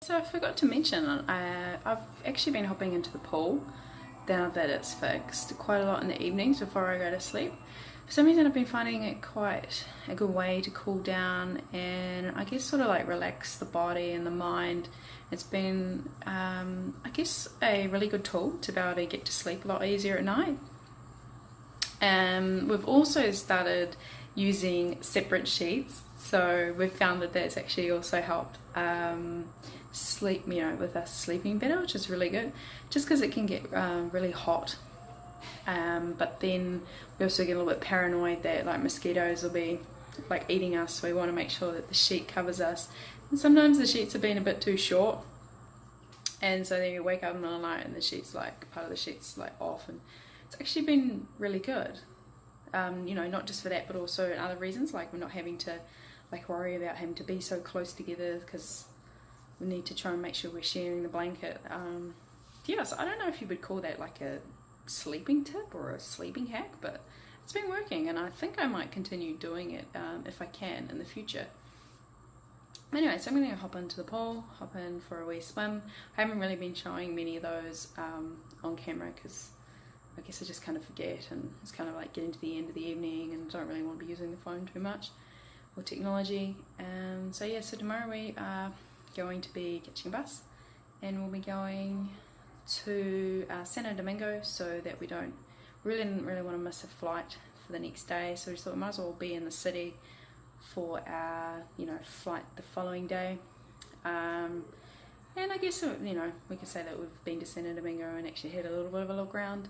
So I forgot to mention, I've actually been hopping into the pool now that it's fixed quite a lot in the evenings before I go to sleep. For some reason I've been finding it quite a good way to cool down and I guess sort of like relax the body and the mind. It's been I guess a really good tool to be able to get to sleep a lot easier at night. We've also started using separate sheets, so we've found that that's actually also helped sleep, with us sleeping better, which is really good. Just because it can get really hot, but then we also get a little bit paranoid that like mosquitoes will be like eating us, so we want to make sure that the sheet covers us. And sometimes the sheets have been a bit too short, and so then you wake up in the middle of the night and the sheets like part of the sheets like off, and it's actually been really good. Not just for that, but also in other reasons, like we're not having to like worry about having to be so close together because we need to try and make sure we're sharing the blanket. So I don't know if you would call that like a sleeping tip or a sleeping hack, but it's been working and I think I might continue doing it if I can in the future. Anyway, so I'm going to hop into the pool, hop in for a wee swim. I haven't really been showing many of those on camera because I guess I just kind of forget, and it's kind of like getting to the end of the evening and don't really want to be using the phone too much or technology. So tomorrow we are going to be catching a bus and we'll be going to Santo Domingo so that we didn't really want to miss a flight for the next day. So we just thought we might as well be in the city for our flight the following day. And I guess we could say that we've been to Santo Domingo and actually had a little bit of a look around.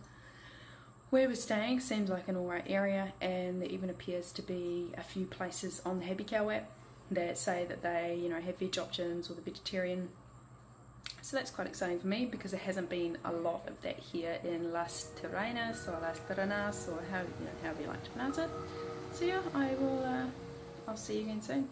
Where we're staying seems like an alright area, and there even appears to be a few places on the Happy Cow app that say that they have veg options or the vegetarian. So that's quite exciting for me because there hasn't been a lot of that here in Las Terrenas or Las Terrenas or however you like to pronounce it. So yeah, I'll see you again soon.